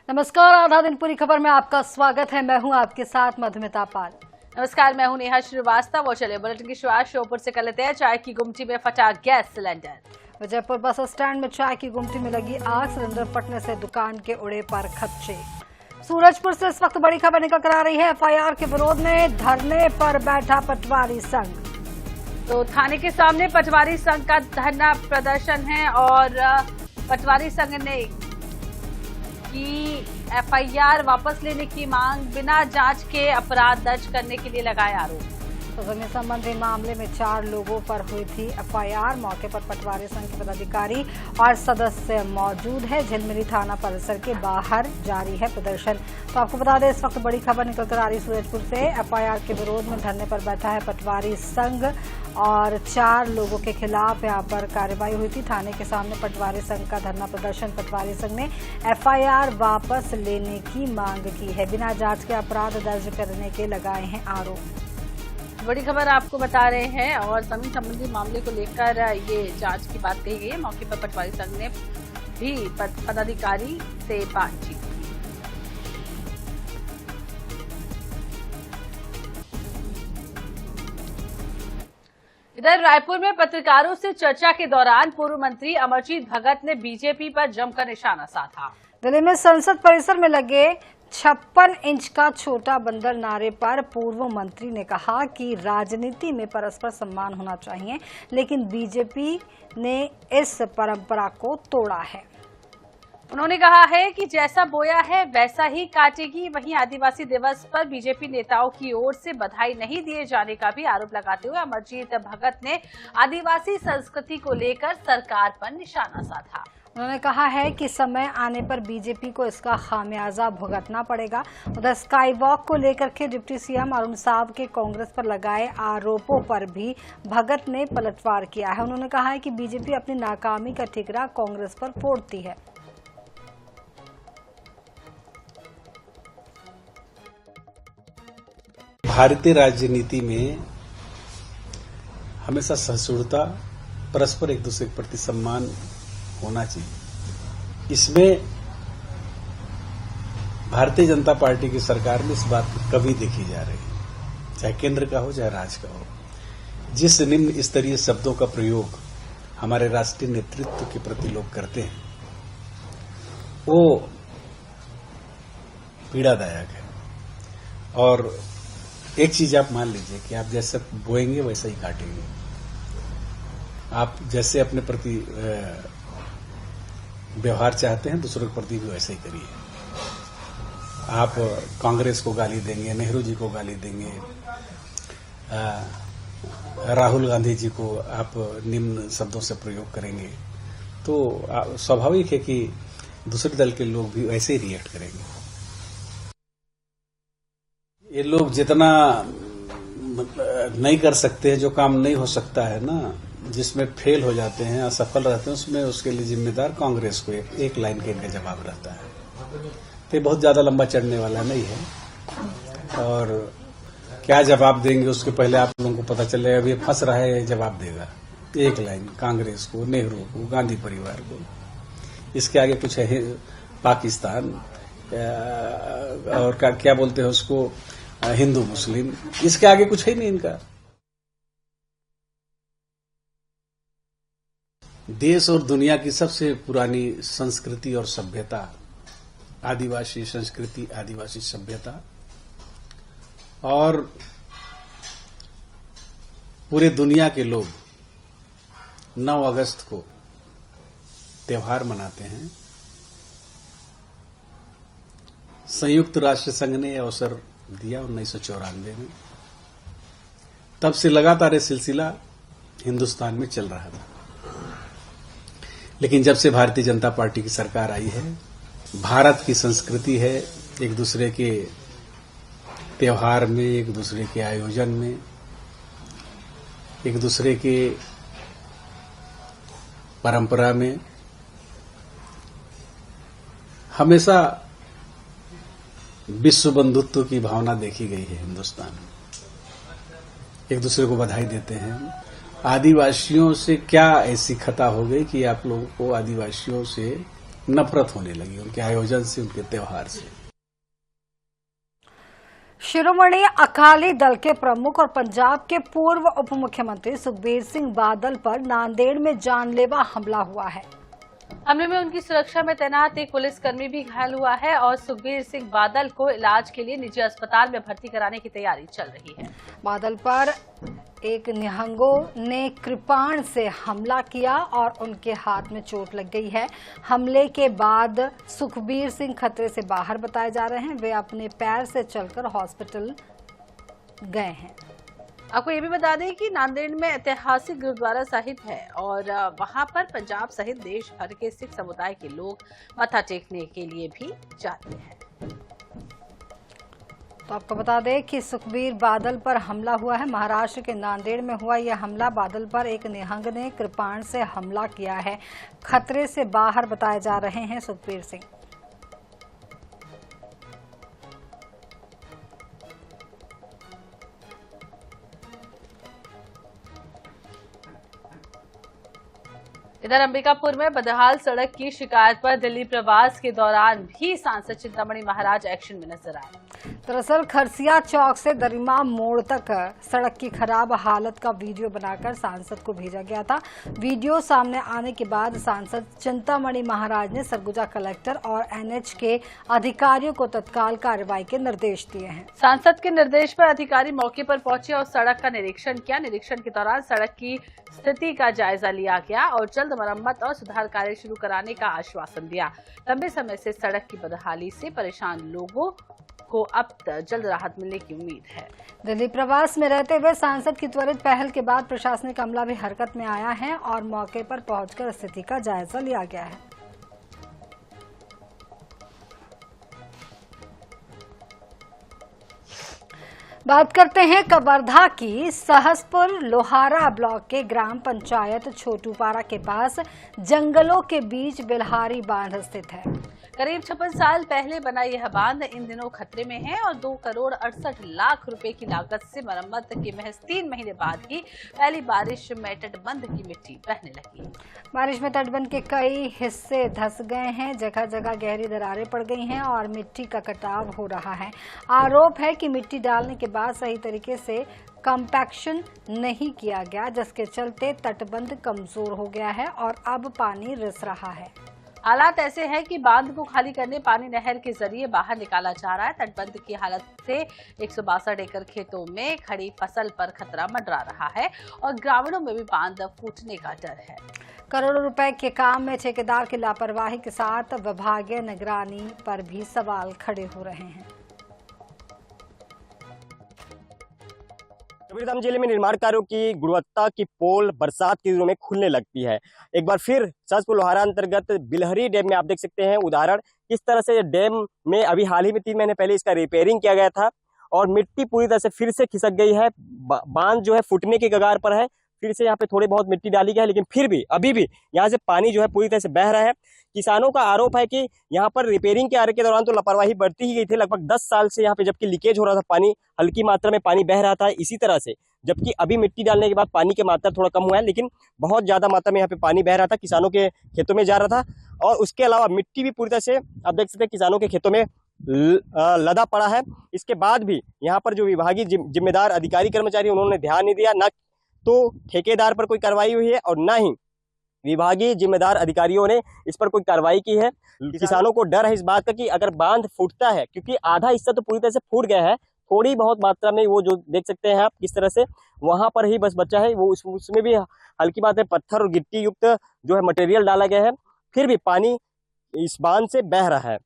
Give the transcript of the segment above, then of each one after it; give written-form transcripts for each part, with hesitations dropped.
नमस्कार, आधा दिन पूरी खबर में आपका स्वागत है। मैं हूं आपके साथ मधुमिता पाल। नमस्कार, मैं हूं नेहा श्रीवास्तव। वो चले बुलेटिन की शुरुआत शोपुर से कर लेते हैं। चाय की गुमटी में फटा gas cylinder. Jaipur bus stand में चाय की गुमटी में लगी आग, सिलेंडर फटने से दुकान के उड़े पर खदशे। सूरजपुर से इस वक्त बड़ी खबर निकल कर आ रही है। एफआईआर के विरोध में धरने पर बैठा पटवारी संघ। तो थाने के सामने पटवारी संघ का धरना प्रदर्शन है और पटवारी संघ ने की एफआईआर वापस लेने की मांग, बिना जांच के अपराध दर्ज करने के लिए लगाए आरोप। तो जमीन संबंधी मामले में 4 लोगों पर हुई थी एफआईआर। मौके पर पटवारी संघ के पदाधिकारी और सदस्य मौजूद है। झिलमिली थाना परिसर के बाहर जारी है प्रदर्शन। तो आपको बता दें, इस वक्त बड़ी खबर निकल कर आ रही सूरजपुर से। एफआईआर के विरोध में धरने पर बैठा है पटवारी संघ और 4 लोगों के खिलाफ यहाँ पर कार्रवाई हुई थी। थाने के सामने पटवारी संघ का धरना प्रदर्शन। पटवारी संघ ने एफआईआर वापस लेने की मांग की है। बिना जांच के अपराध दर्ज करने के लगाए हैं आरोप। बड़ी खबर आपको बता रहे हैं और जमीन संबंधी मामले को लेकर ये जांच की बात कही गई है। मौके पर पटवारी संघ ने भी पदाधिकारी से बातचीत की। इधर रायपुर में पत्रकारों से चर्चा के दौरान पूर्व मंत्री अमरजीत भगत ने बीजेपी पर जमकर निशाना साधा। दिल्ली में संसद परिसर में लगे 56 इंच का छोटा बंदर नारे पर पूर्व मंत्री ने कहा कि राजनीति में परस्पर सम्मान होना चाहिए, लेकिन बीजेपी ने इस परंपरा को तोड़ा है। उन्होंने कहा है कि जैसा बोया है वैसा ही काटेगी। वहीं आदिवासी दिवस पर बीजेपी नेताओं की ओर से बधाई नहीं दिए जाने का भी आरोप लगाते हुए अमरजीत भगत ने आदिवासी संस्कृति को लेकर सरकार पर निशाना साधा। उन्होंने कहा है कि समय आने पर बीजेपी को इसका खामियाजा भुगतना पड़ेगा। उधर स्काई वॉक को लेकर के डिप्टी सीएम अरुण साव के कांग्रेस पर लगाए आरोपों पर भी भगत ने पलटवार किया है। उन्होंने कहा है कि बीजेपी अपनी नाकामी का ठिकरा कांग्रेस पर फोड़ती है। भारतीय राजनीति में हमेशा सहिष्णुता, परस्पर एक दूसरे के प्रति सम्मान होना चाहिए। इसमें भारतीय जनता पार्टी की सरकार में इस बात की कमी देखी जा रही है, चाहे केंद्र का हो चाहे राज्य का हो। जिस निम्न स्तरीय शब्दों का प्रयोग हमारे राष्ट्रीय नेतृत्व के प्रति लोग करते हैं वो पीड़ादायक है। और एक चीज आप मान लीजिए कि आप जैसे बोएंगे वैसा ही काटेंगे। आप जैसे अपने प्रति व्यवहार चाहते हैं, दूसरों के प्रति भी वैसे ही करिए। आप कांग्रेस को गाली देंगे, नेहरू जी को गाली देंगे, राहुल गांधी जी को आप निम्न शब्दों से प्रयोग करेंगे, तो स्वाभाविक है कि दूसरे दल के लोग भी वैसे ही रिएक्ट करेंगे। ये लोग जितना नहीं कर सकते हैं, जो काम नहीं हो सकता है ना, जिसमें फेल हो जाते हैं, असफल रहते हैं, उसमें उसके लिए जिम्मेदार कांग्रेस को एक लाइन के इनका जवाब रहता है। तो ये बहुत ज्यादा लंबा चढ़ने वाला नहीं है। और क्या जवाब देंगे उसके पहले आप लोगों को पता चले अभी फंस रहा है, जवाब देगा एक लाइन कांग्रेस को, नेहरू को, गांधी परिवार को। इसके आगे कुछ है पाकिस्तान और क्या बोलते हैं उसको, हिंदू मुस्लिम, इसके आगे कुछ है नहीं इनका। देश और दुनिया की सबसे पुरानी संस्कृति और सभ्यता आदिवासी संस्कृति, आदिवासी सभ्यता, और पूरे दुनिया के लोग 9 अगस्त को त्योहार मनाते हैं। संयुक्त राष्ट्र संघ ने यह अवसर दिया 1994 में। तब से लगातार यह सिलसिला हिंदुस्तान में चल रहा था। लेकिन जब से भारतीय जनता पार्टी की सरकार आई है, भारत की संस्कृति है एक दूसरे के त्योहार में, एक दूसरे के आयोजन में, एक दूसरे के परंपरा में हमेशा विश्व बंधुत्व की भावना देखी गई है। हिंदुस्तान में एक दूसरे को बधाई देते हैं। आदिवासियों से क्या ऐसी खता हो गई कि आप लोगों को आदिवासियों से नफरत होने लगी उनके आयोजन से, उनके त्योहार से। शिरोमणि अकाली दल के प्रमुख और पंजाब के पूर्व उप मुख्यमंत्री सुखबीर सिंह बादल पर नांदेड़ में जानलेवा हमला हुआ है। हमले में उनकी सुरक्षा में तैनात एक पुलिसकर्मी भी घायल हुआ है और सुखबीर सिंह बादल को इलाज के लिए निजी अस्पताल में भर्ती कराने की तैयारी चल रही है। बादल पर एक निहंगों ने कृपाण से हमला किया और उनके हाथ में चोट लग गई है। हमले के बाद सुखबीर सिंह खतरे से बाहर बताए जा रहे हैं। वे अपने पैर से चलकर हॉस्पिटल गए हैं। आपको ये भी बता दें कि नांदेड़ में ऐतिहासिक गुरुद्वारा साहिब है और वहां पर पंजाब सहित देश भर के सिख समुदाय के लोग मत्था टेकने के लिए भी जाते हैं। तो आपको बता दें कि सुखबीर बादल पर हमला हुआ है। महाराष्ट्र के नांदेड़ में हुआ यह हमला। बादल पर एक निहंग ने कृपाण से हमला किया है। खतरे से बाहर बताए जा रहे हैं सुखबीर सिंह। इधर अंबिकापुर में बदहाल सड़क की शिकायत पर दिल्ली प्रवास के दौरान भी सांसद चिंतामणि महाराज एक्शन में नजर आए। दरअसल खरसिया चौक से दरिमा मोड़ तक सड़क की खराब हालत का वीडियो बनाकर सांसद को भेजा गया था। वीडियो सामने आने के बाद सांसद चिंतामणि महाराज ने सरगुजा कलेक्टर और एनएच के अधिकारियों को तत्काल कार्रवाई के निर्देश दिए हैं। सांसद के निर्देश पर अधिकारी मौके पर पहुंचे और सड़क का निरीक्षण किया। निरीक्षण के दौरान सड़क की स्थिति का जायजा लिया गया और जल्द मरम्मत और सुधार कार्य शुरू कराने का आश्वासन दिया। लंबे समय से सड़क की बदहाली से परेशान लोगों को अब जल्द राहत मिलने की उम्मीद है। दिल्ली प्रवास में रहते हुए सांसद की त्वरित पहल के बाद प्रशासनिक अमला भी हरकत में आया है और मौके पर पहुंचकर स्थिति का जायजा लिया गया है। बात करते हैं कवर्धा की। सहसपुर लोहारा ब्लॉक के ग्राम पंचायत छोटूपारा के पास जंगलों के बीच बिल्हारी बांध स्थित है। करीब 56 साल पहले बना यह बांध इन दिनों खतरे में है और 2 करोड़ 68 लाख रुपए की लागत से मरम्मत के महज 3 महीने बाद ही पहली बारिश में तटबंध की मिट्टी बहने लगी। बारिश में तटबंध के कई हिस्से धंस गए हैं। जगह जगह गहरी दरारें पड़ गई हैं और मिट्टी का कटाव हो रहा है। आरोप है कि मिट्टी डालने के बाद सही तरीके से कंपैक्शन नहीं किया गया, जिसके चलते तटबंध कमजोर हो गया है और अब पानी रिस रहा है। हालात ऐसे हैं कि बांध को खाली करने पानी नहर के जरिए बाहर निकाला जा रहा है। तटबंध की हालत से 162 एकड़ खेतों में खड़ी फसल पर खतरा मंडरा रहा है और ग्रामीणों में भी बांध फूटने का डर है। करोड़ों रुपए के काम में ठेकेदार की लापरवाही के साथ विभागीय निगरानी पर भी सवाल खड़े हो रहे हैं। कबीरधाम जिले में निर्माण कार्यों की गुणवत्ता की पोल बरसात के दिनों में खुलने लगती है। एक बार फिर सहसपुर लोहारा अंतर्गत बिलहरी डैम में आप देख सकते हैं उदाहरण किस तरह से डैम में अभी हाल ही में 3 महीने पहले इसका रिपेयरिंग किया गया था और मिट्टी पूरी तरह से फिर से खिसक गई है। बांध जो है फूटने के कगार पर है। फिर से यहाँ पे थोड़ी बहुत मिट्टी डाली गई है, लेकिन फिर भी अभी भी यहाँ से पानी जो है पूरी तरह से बह रहा है। किसानों का आरोप है कि यहाँ पर रिपेयरिंग के कार्य के दौरान तो लापरवाही बढ़ती ही गई थी। लगभग 10 साल से यहाँ पे जबकि लीकेज हो रहा था, पानी हल्की मात्रा में पानी बह रहा था इसी तरह से, जबकि अभी मिट्टी डालने के बाद पानी की मात्रा थोड़ा कम हुआ है, लेकिन बहुत ज्यादा मात्रा में यहाँ पे पानी बह रहा था, किसानों के खेतों में जा रहा था। और उसके अलावा मिट्टी भी पूरी तरह से आप देख सकते हैं किसानों के खेतों में लदा पड़ा है। इसके बाद भी यहाँ पर जो विभागीय जिम्मेदार अधिकारी कर्मचारी उन्होंने ध्यान नहीं दिया। न तो ठेकेदार पर कोई कार्रवाई हुई है और न ही विभागीय जिम्मेदार अधिकारियों ने इस पर कोई कार्रवाई की है। किसानों को डर है इस बात का कि अगर बांध फूटता है, क्योंकि आधा हिस्सा तो पूरी तरह से फूट गया है, थोड़ी बहुत मात्रा में वो जो देख सकते हैं आप किस तरह से वहां पर ही बस बचा है, वो उसमें भी हल्की मात्रा में पत्थर और गिट्टी युक्त जो है मटेरियल डाला गया है, फिर भी पानी इस बांध से बह रहा है।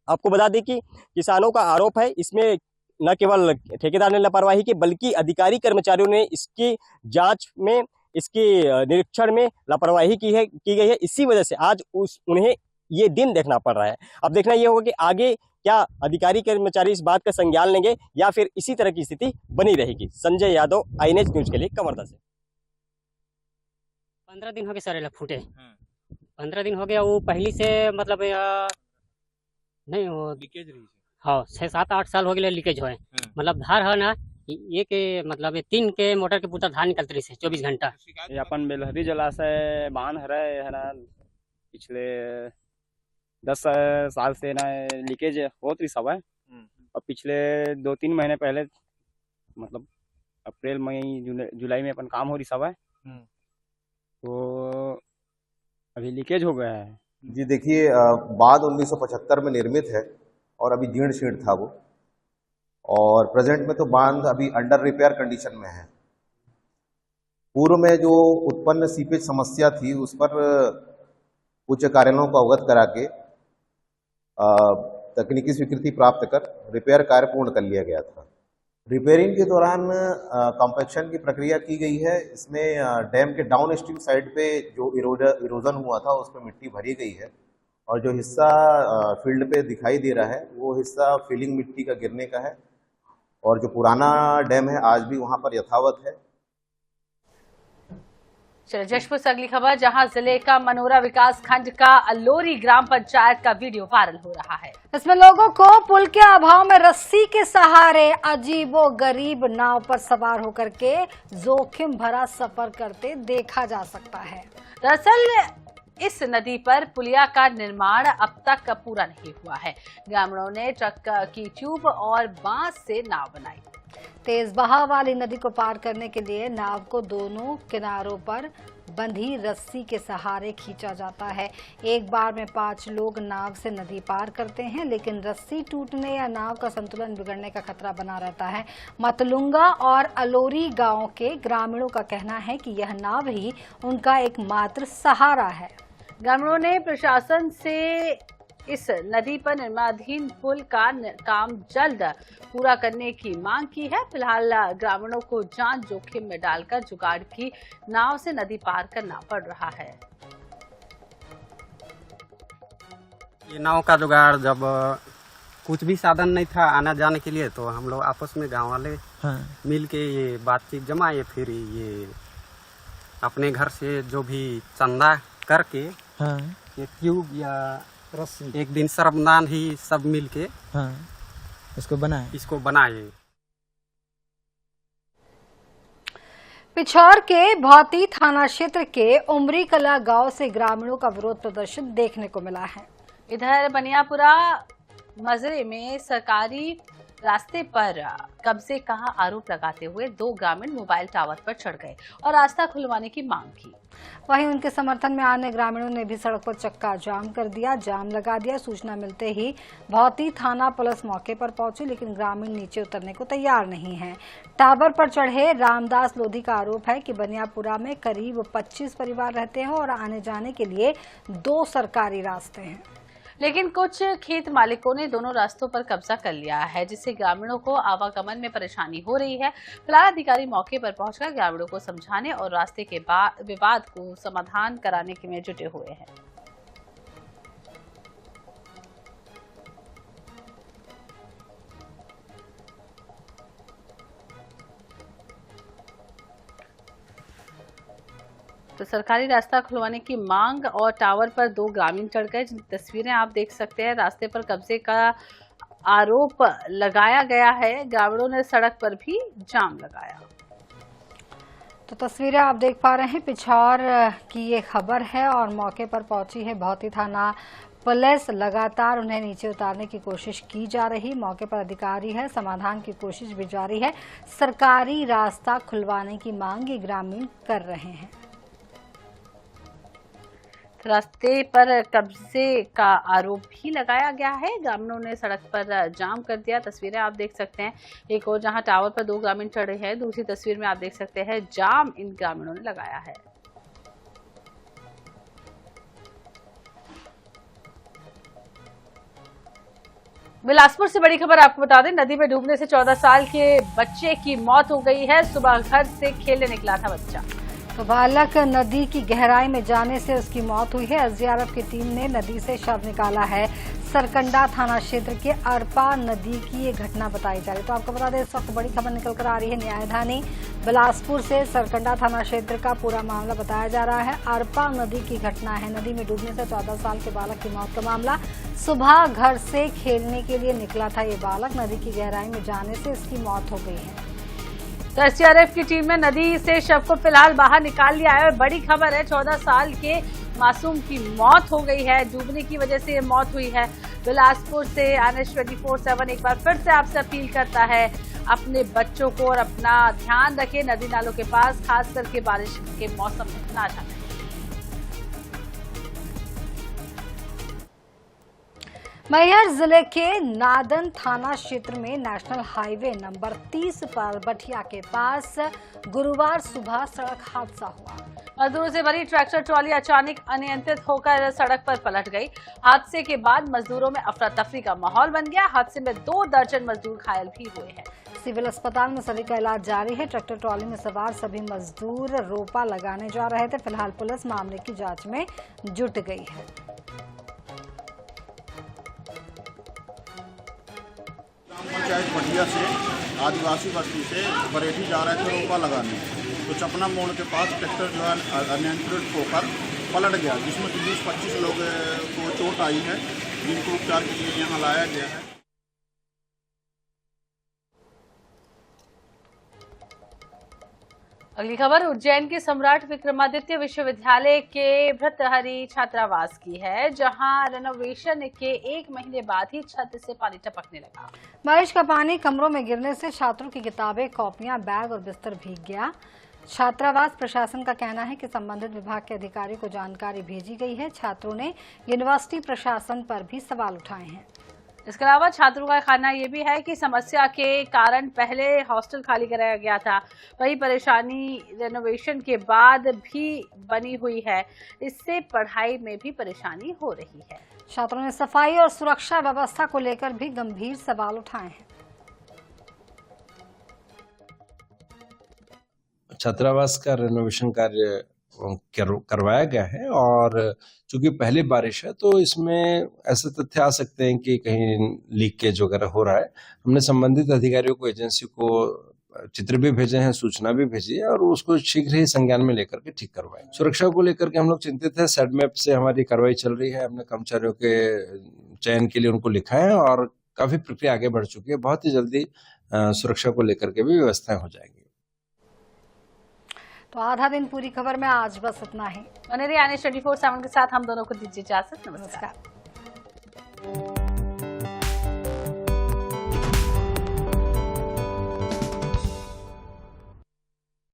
आपको बता दें कि किसानों का आरोप है इसमें न केवल ठेकेदार ने लापरवाही की बल्कि अधिकारी कर्मचारियों ने इसकी जांच में, इसके निरीक्षण में लापरवाही की गई है। इसी वजह से आज उन्हें ये दिन देखना पड़ रहा है। अब देखना ये होगा कि आगे क्या अधिकारी कर्मचारी इस बात का संज्ञान लेंगे या फिर इसी तरह की स्थिति बनी रहेगी। संजय यादव, आईएनएच न्यूज के लिए कवर्धा से। 15 दिन हो गए सर फूटे। 15 दिन हो गया। वो पहली से मतलब नहीं वो लीकेज रही। हाँ 6-7-8 साल हो गए लीकेज हुए। मतलब धार है ना ये के मतलब 3 के मोटर के पूरा धार निकलते रही 24 घंटा। अपन बेलहरी जलाशय बांध रहे है ना पिछले 10 साल से ना लीकेज होत रही सब है। और पिछले 2-3 महीने पहले मतलब अप्रैल मई जुलाई में अपन काम हो रही सब है, तो अभी लीकेज हो गया है। जी देखिए, बांध 1975 में निर्मित है और अभी जीर्ण शीर्ण था वो, और प्रेजेंट में तो बांध अभी अंडर रिपेयर कंडीशन में है। पूर्व में जो उत्पन्न सीपेज समस्या थी उस पर उच्च कार्यालयों को अवगत करा के तकनीकी स्वीकृति प्राप्त कर रिपेयर कार्य पूर्ण कर लिया गया था। रिपेयरिंग के दौरान कॉम्पैक्शन की प्रक्रिया की गई है। इसमें डैम के डाउन स्ट्रीम साइड पे जो इरोजन हुआ था उस पर मिट्टी भरी गई है, और जो हिस्सा फील्ड पे दिखाई दे रहा है वो हिस्सा फिलिंग मिट्टी का गिरने का है, और जो पुराना डैम है आज भी वहां पर यथावत है। चलिए जशपुर से अगली खबर, जहां जिले का मनोरा विकास खंड का अल्लोरी ग्राम पंचायत का वीडियो वायरल हो रहा है। इसमें लोगों को पुल के अभाव में रस्सी के सहारे अजीबो गरीब नाव पर सवार होकर के जोखिम भरा सफर करते देखा जा सकता है। दरअसल इस नदी पर पुलिया का निर्माण अब तक पूरा नहीं हुआ है। ग्रामीणों ने ट्रक की ट्यूब और बांस से नाव बनाई। तेज बहाव वाली नदी को पार करने के लिए नाव को दोनों किनारों पर बंधी रस्सी के सहारे खींचा जाता है। एक बार में 5 लोग नाव से नदी पार करते हैं, लेकिन रस्सी टूटने या नाव का संतुलन बिगड़ने का खतरा बना रहता है। मतलुंगा और अलोरी गांव के ग्रामीणों का कहना है कि यह नाव ही उनका एकमात्र सहारा है। ग्रामीणों ने प्रशासन से इस नदी पर निर्माणाधीन पुल का काम जल्द पूरा करने की मांग की है। फिलहाल ग्रामीणों को जान जोखिम में डालकर जुगाड़ की नाव से नदी पार करना पड़ रहा है। ये नाव का जुगाड़ जब कुछ भी साधन नहीं था आना जाने के लिए, तो हम लोग आपस में गांव वाले मिल के ये बातचीत जमाए, फिर ये अपने घर से जो भी चंदा करके ये ट्यूब या एक दिन श्रमदान ही सब मिलके इसको बनाए। पिछौर के भौती थाना क्षेत्र के उमरी कला गांव से ग्रामीणों का विरोध प्रदर्शन देखने को मिला है। इधर बनियापुरा मजरे में सरकारी रास्ते पर कब्जे का आरोप लगाते हुए 2 ग्रामीण मोबाइल टावर पर चढ़ गए और रास्ता खुलवाने की मांग की। वहीं उनके समर्थन में आने ग्रामीणों ने भी सड़क पर चक्का जाम लगा दिया। सूचना मिलते ही भौती थाना पुलिस मौके पर पहुंची, लेकिन ग्रामीण नीचे उतरने को तैयार नहीं है। टावर पर चढ़े रामदास लोधी का आरोप है कि बनियापुरा में करीब 25 परिवार रहते हैं और आने जाने के लिए 2 सरकारी रास्ते हैं, लेकिन कुछ खेत मालिकों ने दोनों रास्तों पर कब्जा कर लिया है, जिससे ग्रामीणों को आवागमन में परेशानी हो रही है। फिलहाल अधिकारी मौके पर पहुंचकर ग्रामीणों को समझाने और रास्ते के विवाद को समाधान कराने में जुटे हुए हैं। तो सरकारी रास्ता खुलवाने की मांग और टावर पर 2 ग्रामीण चढ़ गए, जिन तस्वीरें आप देख सकते हैं। रास्ते पर कब्जे का आरोप लगाया गया है। ग्रामीणों ने सड़क पर भी जाम लगाया। तो तस्वीरें आप देख पा रहे हैं, पिछौर की ये खबर है और मौके पर पहुंची है भौती थाना पुलिस। लगातार उन्हें नीचे उतारने की कोशिश की जा रही। मौके पर अधिकारी है, समाधान की कोशिश भी जारी है। सरकारी रास्ता खुलवाने की मांग ये ग्रामीण कर रहे हैं। रास्ते पर कब्जे का आरोप भी लगाया गया है। ग्रामीणों ने सड़क पर जाम कर दिया। तस्वीरें आप देख सकते हैं। एक और जहां टावर पर 2 ग्रामीण चढ़े हैं, दूसरी तस्वीर में आप देख सकते हैं जाम इन ग्रामीणों ने लगाया है। बिलासपुर से बड़ी खबर आपको बता दें, नदी में डूबने से 14 साल के बच्चे की मौत हो गई है। सुबह घर से खेलने निकला था बच्चा, तो बालक नदी की गहराई में जाने से उसकी मौत हुई है। एसडीआरएफ की टीम ने नदी से शव निकाला है। सरकंडा थाना क्षेत्र के अरपा नदी की ये घटना बताई जा रही है। तो आपको बता दें, इस वक्त बड़ी खबर निकल कर आ रही है न्यायधानी बिलासपुर से। सरकंडा थाना क्षेत्र का पूरा मामला बताया जा रहा है। अरपा नदी की घटना है। नदी में डूबने से 14 साल के बालक की मौत का मामला। सुबह घर से खेलने के लिए निकला था ये बालक, नदी की गहराई में जाने से इसकी मौत हो गई है। तो एसडीआरएफ की टीम ने नदी से शव को फिलहाल बाहर निकाल लिया है। बड़ी खबर है, 14 साल के मासूम की मौत हो गई है। डूबने की वजह से ये मौत हुई है। बिलासपुर से NH24/7 एक बार फिर से आपसे अपील करता है, अपने बच्चों को और अपना ध्यान रखें, नदी नालों के पास खास करके बारिश के मौसम में ना जाए। मैहर जिले के नादन थाना क्षेत्र में नेशनल हाईवे नंबर 30 पर बठिया के पास गुरुवार सुबह सड़क हादसा हुआ। मजदूरों से भरी ट्रैक्टर ट्रॉली अचानक अनियंत्रित होकर सड़क पर पलट गई। हादसे के बाद मजदूरों में अफरा तफरी का माहौल बन गया। हादसे में 2 दर्जन मजदूर घायल भी हुए हैं। सिविल अस्पताल में सभी का इलाज जारी है। ट्रैक्टर ट्रॉली में सवार सभी मजदूर रोपा लगाने जा रहे थे। फिलहाल पुलिस मामले की जांच में जुट गई है। पंचायत बठिया से आदिवासी बस्ती से बरेठी जा रहे थे रोपा लगाने, तो चपना मोड़ के पास ट्रैक्टर जो है अनियंत्रित होकर पलट गया, जिसमें 20-25 लोग को चोट आई है, जिनको उपचार के लिए यहाँ लाया गया है। अगली खबर उज्जैन के सम्राट विक्रमादित्य विश्वविद्यालय के भृतहरि छात्रावास की है, जहां रेनोवेशन के 1 महीने बाद ही छत से पानी टपकने लगा। बारिश का पानी कमरों में गिरने से छात्रों की किताबें, कॉपियां, बैग और बिस्तर भीग गया। छात्रावास प्रशासन का कहना है कि संबंधित विभाग के अधिकारी को जानकारी भेजी गई है। छात्रों ने यूनिवर्सिटी प्रशासन पर भी सवाल उठाए हैं। इसके अलावा छात्रों का कहना यह भी है कि समस्या के कारण पहले हॉस्टल खाली कराया गया था, वही परेशानी रेनोवेशन के बाद भी बनी हुई है। इससे पढ़ाई में भी परेशानी हो रही है। छात्रों ने सफाई और सुरक्षा व्यवस्था को लेकर भी गंभीर सवाल उठाए हैं। छात्रावास का रेनोवेशन कार्य करवाया गया है और चूंकि पहली बारिश है तो इसमें ऐसे तथ्य आ सकते हैं कि कहीं लीकेज वगैरह हो रहा है। हमने संबंधित अधिकारियों को, एजेंसी को चित्र भी भेजे हैं, सूचना भी भेजी है और उसको शीघ्र ही संज्ञान में लेकर के ठीक करवाएं। सुरक्षा को लेकर के हम लोग चिंतित है। सेडमैप से हमारी कार्रवाई चल रही है। हमने कर्मचारियों के चयन के लिए उनको लिखा है और काफी प्रक्रिया आगे बढ़ चुकी है। बहुत ही जल्दी सुरक्षा को लेकर के भी व्यवस्थाएं हो जाएंगी। तो आधा दिन पूरी खबर में आज बस इतना ही। NH24/7 के साथ हम दोनों को दीजिए इजाजत। नमस्कार।